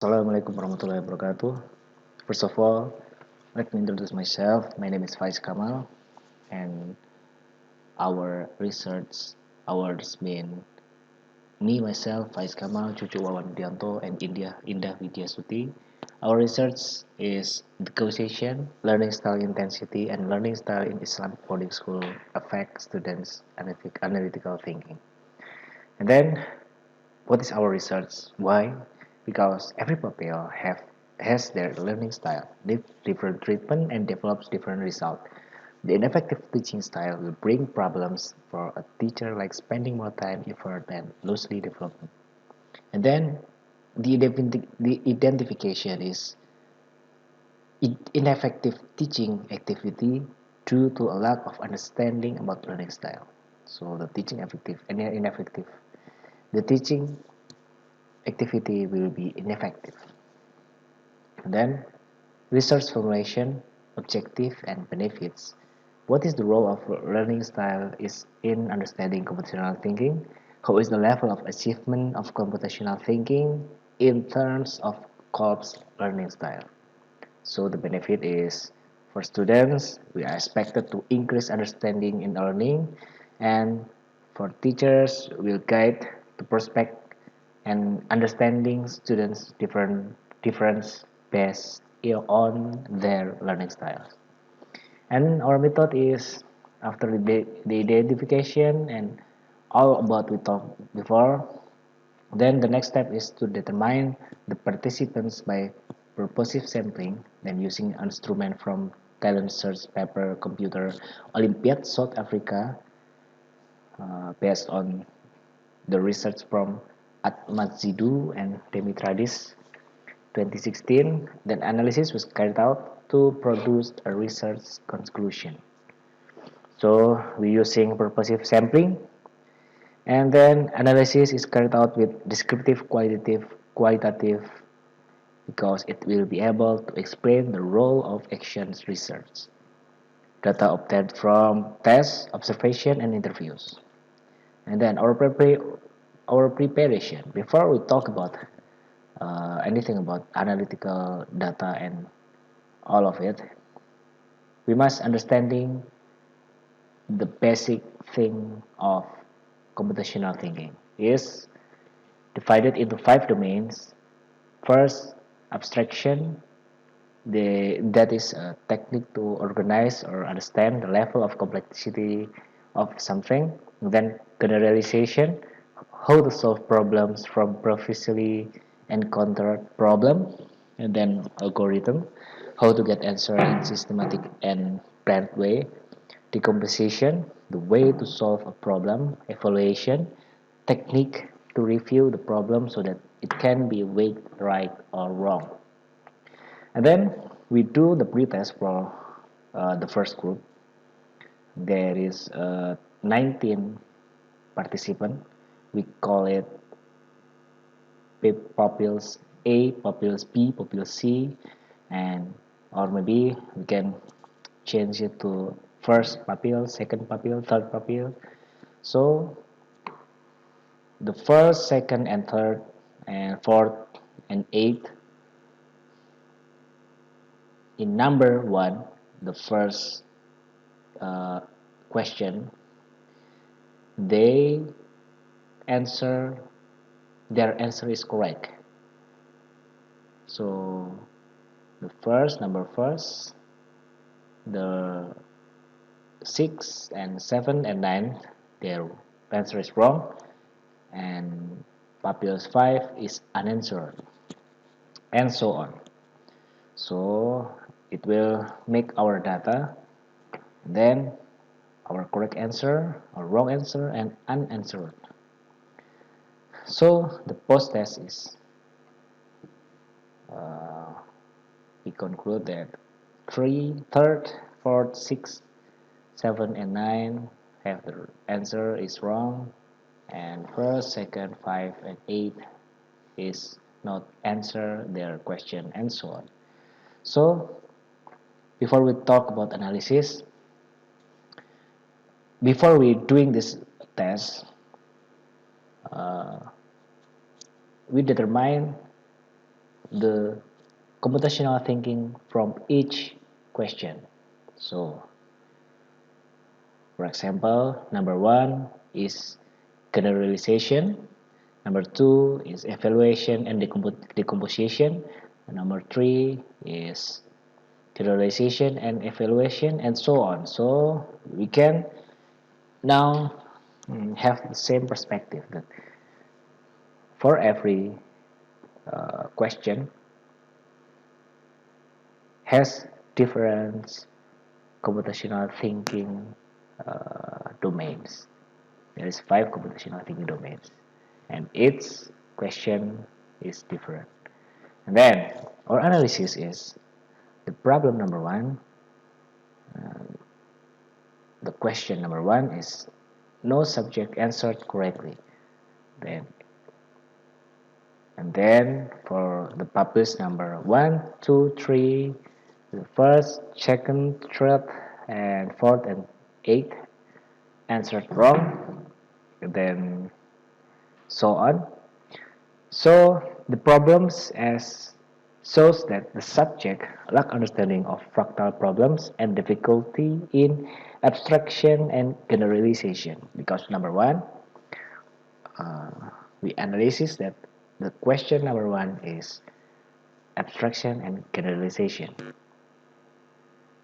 Assalamualaikum warahmatullahi wabarakatuh. First of all, let me introduce myself. My name is Faiz Kamal, and our research hours mean me, myself, Faiz Kamal, Cucu Wawan Dianto, and Indah Widyasuti. Our research is the causation, learning style intensity, and learning style in Islamic boarding school affect students' analytical thinking. And then what is our research? Why? Because every pupil has their learning style, different treatment, and develops different result. The ineffective teaching style will bring problems for a teacher, like spending more time, effort, and loosely development. And then the identification is ineffective teaching activity due to a lack of understanding about learning style. So the teaching effective and ineffective. The teaching activity will be ineffective. And then research formulation, objective and benefits. What is the role of learning style is in understanding computational thinking? How is the level of achievement of computational thinking in terms of corp's learning style? So the benefit is for students, we are expected to increase understanding in learning, and for teachers, will guide the prospect and understanding students difference based on their learning styles. And our method is after the identification and all about we talked before, then the next step is to determine the participants by purposive sampling, then using instrument from talent search paper computer Olympiad South Africa, based on the research from Atmazidu and Demitradis 2016. Then analysis was carried out to produce a research conclusion. So we're using purposive sampling, and then analysis is carried out with descriptive, qualitative, because it will be able to explain the role of actions research. Data obtained from tests, observation, and interviews. And then our preparation. Before we talk about anything about analytical data and all of it, we must understanding the basic thing of computational thinking is divided into 5 domains. First, abstraction. That is a technique to organize or understand the level of complexity of something. Then generalization, how to solve problems from previously encountered problem. And then algorithm, how to get answer in systematic and planned way. Decomposition, the way to solve a problem. Evaluation, technique to review the problem so that it can be weighed right or wrong. And then we do the pretest for the first group. There is 19 participant. We call it pupils A, pupils B, pupils C, and or maybe we can change it to first pupil, second pupil, third pupil. So the first, second, and third, and fourth, and eighth. In number one, the first question, they answer their answer is correct. So the first, the 6 and 7 and 9, their answer is wrong, and Papillus 5 is unanswered, and so on. So it will make our data, then our correct answer, our wrong answer, and unanswered. So the post test is we conclude that 3, third, 4th, 6, 7, and 9 have the answer is wrong, and first, second, 5, and 8 is not answer their question, and so on. So before we talk about analysis, before we doing this test, uh, we determine the computational thinking from each question. So, for example, number 1 is generalization, number 2 is evaluation and decomposition, and number 3 is generalization and evaluation, and so on. So we can now have the same perspective that for every question has different computational thinking domains. There is 5 computational thinking domains, and each question is different. And then our analysis is the problem number 1. The question number 1 is no subject answered correctly. Then for the published number 1, 2, 3, the first, second, third, and fourth and eighth answered wrong, then so on. So the problems as shows that the subject lack understanding of fractal problems and difficulty in abstraction and generalization, because number 1 we analysis that the question number 1 is abstraction and generalization,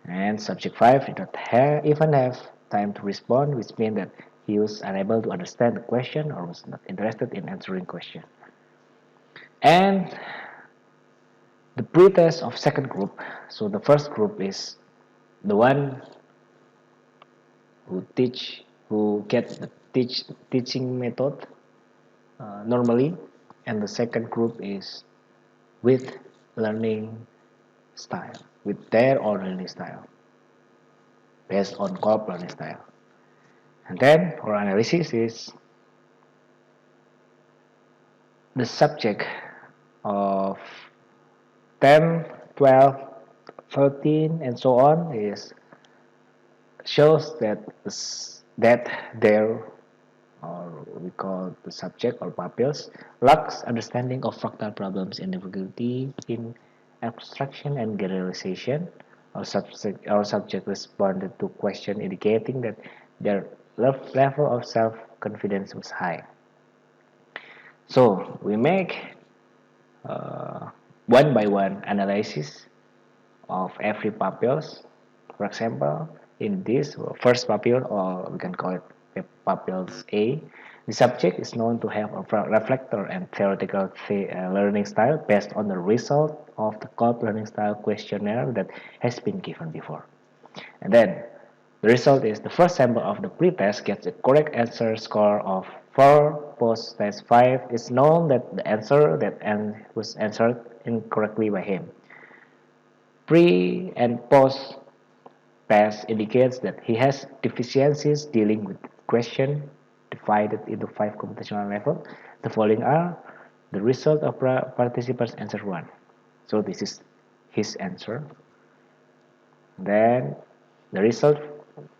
and subject 5 did not even have time to respond, which means that he was unable to understand the question or was not interested in answering question. And the pretest of second group, so the first group is the one who get the teaching method normally, and the second group is with learning style, with their own learning style, based on Kolb learning style. And then our analysis is the subject of 10, 12, 13, and so on is shows that their, or we call the subject or pupils, lacks understanding of fractal problems and difficulty in abstraction and generalization. Our subject responded to question indicating that their level of self-confidence was high. So we make one by one analysis of every pupils. For example, in this first pupil, or we can call it pupils A, the subject is known to have a reflector and theoretical learning style based on the result of the Kolb learning style questionnaire that has been given before. And then the result is the first sample of the pretest gets a correct answer score of 4, post-test 5. It's known that the answer that was answered incorrectly by him. Pre and post test indicates that he has deficiencies dealing with question divided into 5 computational levels. The following are the result of participants' answer 1. So this is his answer. Then the result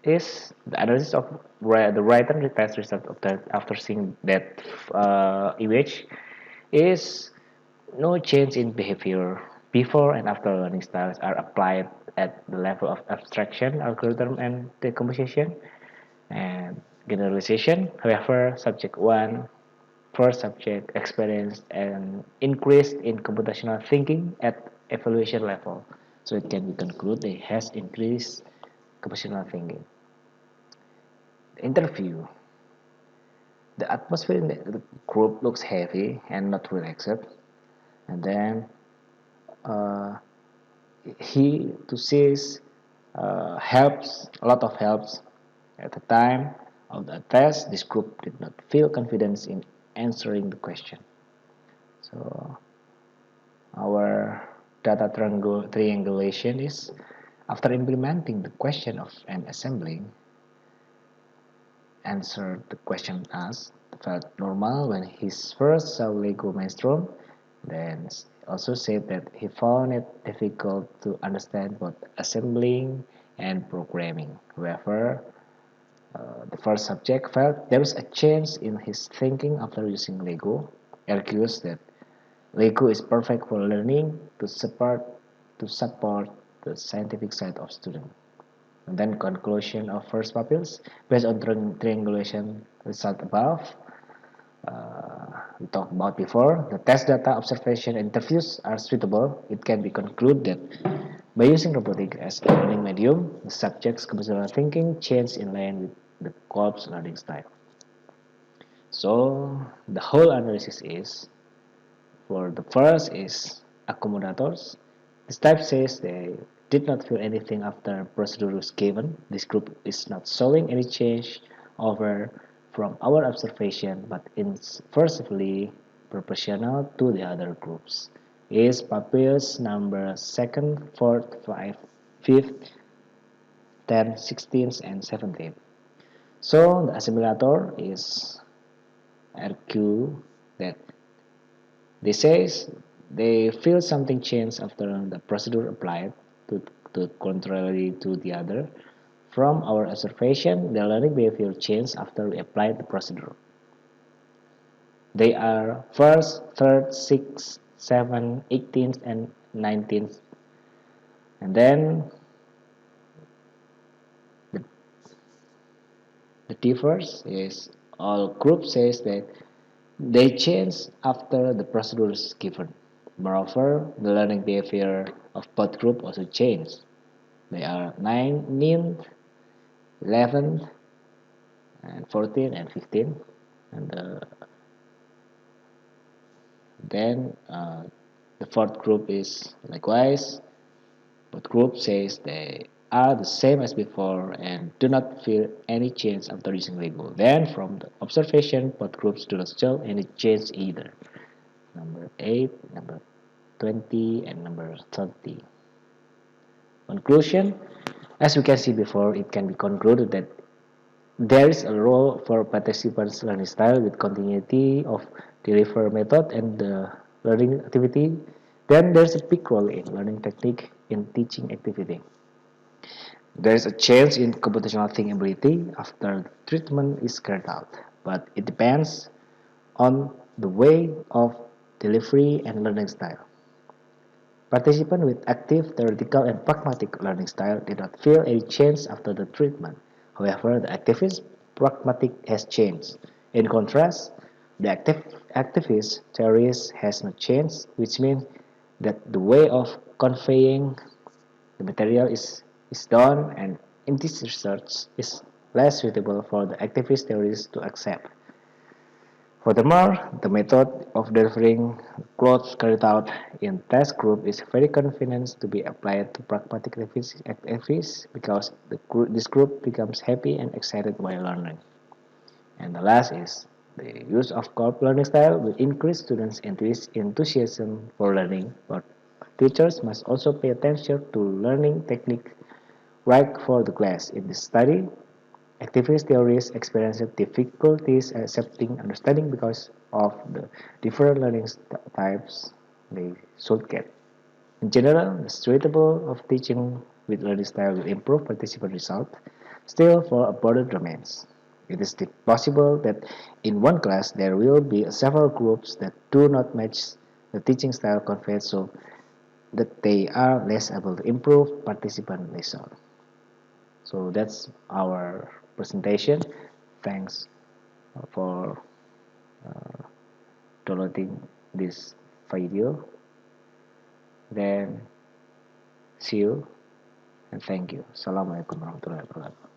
is the analysis of the written test result after seeing that image is no change in behavior before and after learning styles are applied at the level of abstraction, algorithm, and decomposition and generalization. However, subject 1 first subject experienced an increase in computational thinking at evaluation level. So it can be concluded it has increased computational thinking. The interview. The atmosphere in the group looks heavy and not relaxed. And then he to sees helps, a lot of helps. At the time of the test, this group did not feel confidence in answering the question. So our data triangulation is, after implementing the question of an assembling, answered the question asked, felt normal when he first saw Lego Maelstrom, then also said that he found it difficult to understand both assembling and programming. However, the first subject felt there was a change in his thinking after using Lego, argues that Lego is perfect for learning to support the scientific side of student. And then conclusion of first pupils based on triangulation result above. We talked about before, the test data, observation, and interviews are suitable. It can be concluded that by using robotics as a learning medium, the subject's conventional thinking changes in line with the corp's learning style. So the whole analysis is, for the first is accommodators. This type says they did not feel anything after procedure was given. This group is not showing any change over from our observation, but inversely proportional to the other groups. Is pupils number 2nd, 4th, 5th, 10th, 16th, and 17th. So the assimilator is RQ that they says they feel something changed after the procedure applied to contrary to the other. From our observation, the learning behavior changed after we applied the procedure. They are 1st, 3rd, 6th, 7th, 18th, and 19th. And then the, the difference is all groups says that they change after the procedure is given. Moreover, the learning behavior of both groups also changed. They are 9th, 11th, and 14th, and 15th. And then the fourth group is likewise. Both groups says they are the same as before and do not feel any change after using Lego. Then from the observation, both groups do not show any change either. Number 8, number 20, and number 30. Conclusion: as we can see before, it can be concluded that there is a role for participants' learning style with continuity of delivery method and the learning activity. Then there's a big role in learning technique in teaching activity. There is a change in computational thinking ability after the treatment is carried out, but it depends on the way of delivery and learning style. Participants with active, theoretical, and pragmatic learning style did not feel any change after the treatment. However, the activist pragmatic has changed. In contrast, the activist theories has not changed, which means that the way of conveying the material is done, and in this research is less suitable for the activist theories to accept. Furthermore, the method of delivering clothes carried out in test group is very convenient to be applied to pragmatic activities because this group becomes happy and excited while learning. And the last is the use of co-op learning style will increase students' enthusiasm for learning, but teachers must also pay attention to learning technique right for the class. In this study, activist theories experience difficulties accepting understanding because of the different learning types they should get. In general, the suitable of teaching with learning style will improve participant result. Still, for broader domains, it is possible that in one class there will be several groups that do not match the teaching style conveyed, so that they are less able to improve participant result. So that's our presentation. Thanks for downloading this video. Then see you and thank you. Assalamualaikum warahmatullahi wabarakatuh.